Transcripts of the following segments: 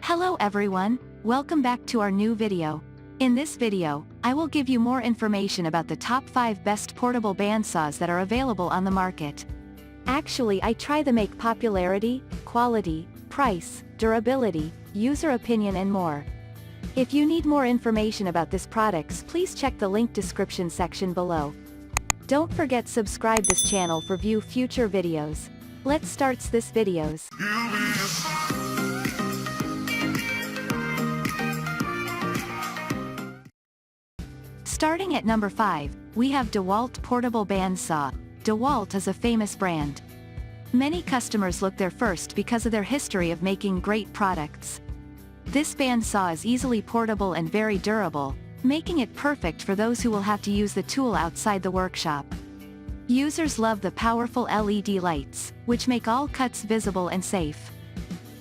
Hello everyone, welcome back to our new video. In this video, I will give you more information about the top 5 best portable bandsaws that are available on the market. Actually, I try to make popularity, quality, price, durability, user opinion and more. If you need more information about these products, please check the link description section below. Don't forget subscribe this channel for view future videos. Let's start this videos. Starting at number 5, we have DeWalt Portable Bandsaw. DeWalt is a famous brand. Many customers look there first because of their history of making great products. This bandsaw is easily portable and very durable, making it perfect for those who will have to use the tool outside the workshop. Users love the powerful LED lights, which make all cuts visible and safe.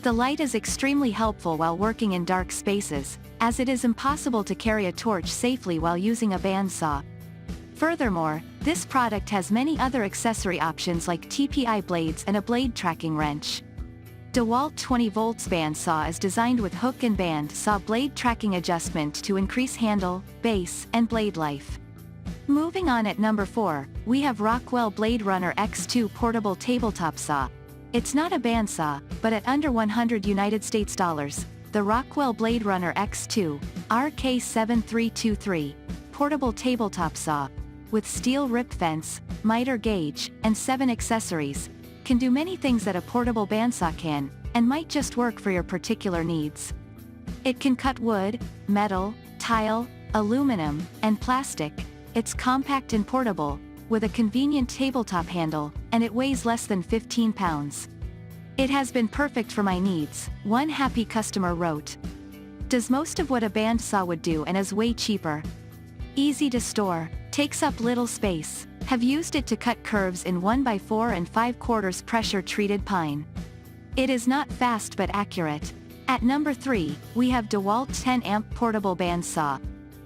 The light is extremely helpful while working in dark spaces, as it is impossible to carry a torch safely while using a bandsaw. Furthermore, this product has many other accessory options like TPI blades and a blade tracking wrench. DeWalt 20 volts bandsaw is designed with hook and band saw blade tracking adjustment to increase handle, base, and blade life. Moving on at number 4, we have Rockwell Blade Runner X2 Portable Tabletop Saw. It's not a bandsaw, but at under $100 the Rockwell Blade Runner X2, RK7323, portable tabletop saw, with steel rip fence, miter gauge, and 7 accessories, can do many things that a portable bandsaw can, and might just work for your particular needs. It can cut wood, metal, tile, aluminum, and plastic. It's compact and portable, with a convenient tabletop handle, and it weighs less than 15 pounds. It has been perfect for my needs, one happy customer wrote. Does most of what a bandsaw would do and is way cheaper. Easy to store, takes up little space, have used it to cut curves in 1x4 and 5/4 pressure-treated pine. It is not fast but accurate. At number 3, we have DeWalt 10-amp portable bandsaw.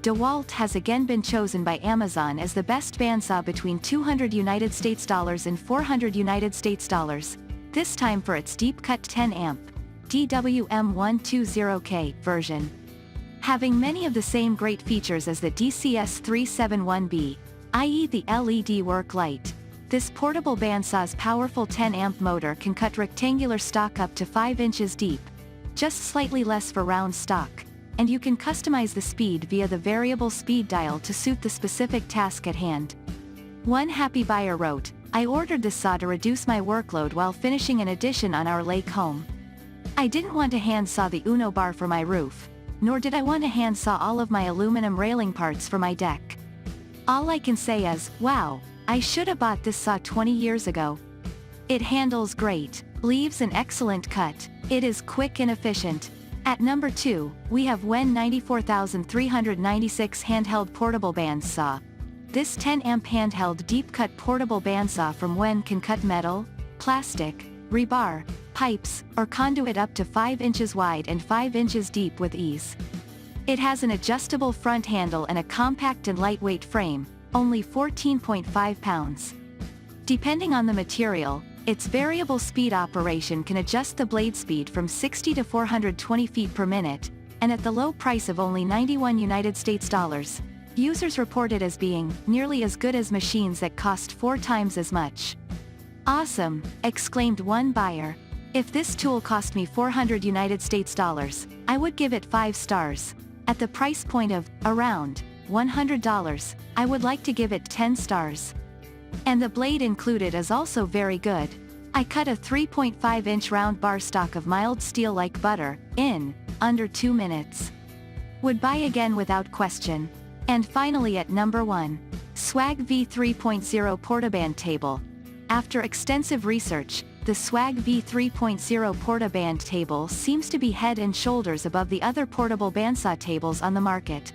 DeWalt has again been chosen by Amazon as the best bandsaw between $200 and $400, this time for its deep-cut 10-amp, DWM120K version. Having many of the same great features as the DCS371B, i.e. the LED work light, this portable bandsaw's powerful 10-amp motor can cut rectangular stock up to 5 inches deep, just slightly less for round stock, and you can customize the speed via the variable speed dial to suit the specific task at hand. One happy buyer wrote, I ordered this saw to reduce my workload while finishing an addition on our lake home. I didn't want to hand saw the Uno bar for my roof, nor did I want to hand saw all of my aluminum railing parts for my deck. All I can say is, wow, I should have bought this saw 20 years ago. It handles great, leaves an excellent cut, it is quick and efficient. At number 2, we have WEN 94396 Handheld Portable Bandsaw. This 10-amp handheld deep-cut portable bandsaw from WEN can cut metal, plastic, rebar, pipes, or conduit up to 5 inches wide and 5 inches deep with ease. It has an adjustable front handle and a compact and lightweight frame, only 14.5 pounds. Depending on the material, its variable speed operation can adjust the blade speed from 60 to 420 feet per minute, and at the low price of only $91, users report it as being nearly as good as machines that cost 4 times as much. Awesome, exclaimed one buyer. If this tool cost me $400, I would give it 5 stars. At the price point of around $100, I would like to give it 10 stars. And the blade included is also very good. I cut a 3.5-inch round bar stock of mild steel like butter in under 2 minutes. Would buy again without question. And finally at number 1, Swag V3.0 Portaband Table. After extensive research, the Swag V3.0 Portaband Table seems to be head and shoulders above the other portable bandsaw tables on the market.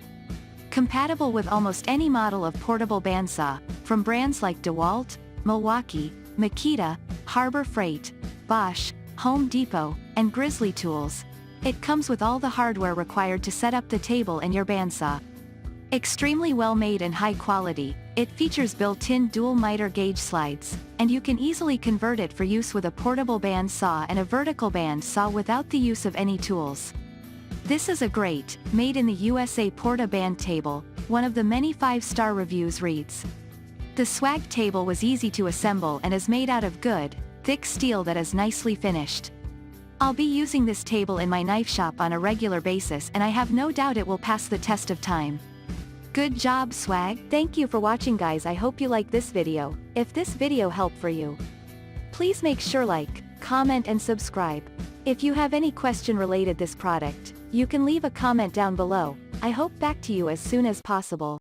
Compatible with almost any model of portable bandsaw, from brands like DeWalt, Milwaukee, Makita, Harbor Freight, Bosch, Home Depot, and Grizzly Tools, it comes with all the hardware required to set up the table and your bandsaw. Extremely well made and high quality, it features built-in dual miter gauge slides, and you can easily convert it for use with a portable band saw and a vertical band saw without the use of any tools. This is a great, made in the USA Porta band table. One of the many 5-star reviews reads, "The swag table was easy to assemble and is made out of good, thick steel that is nicely finished. I'll be using this table in my knife shop on a regular basis and I have no doubt it will pass the test of time. Good job, swag." Thank you for watching, guys. I hope you like this video. If this video helped for you, please make sure like, comment and subscribe. If you have any question related this product, you can leave a comment down below. I hope back to you as soon as possible.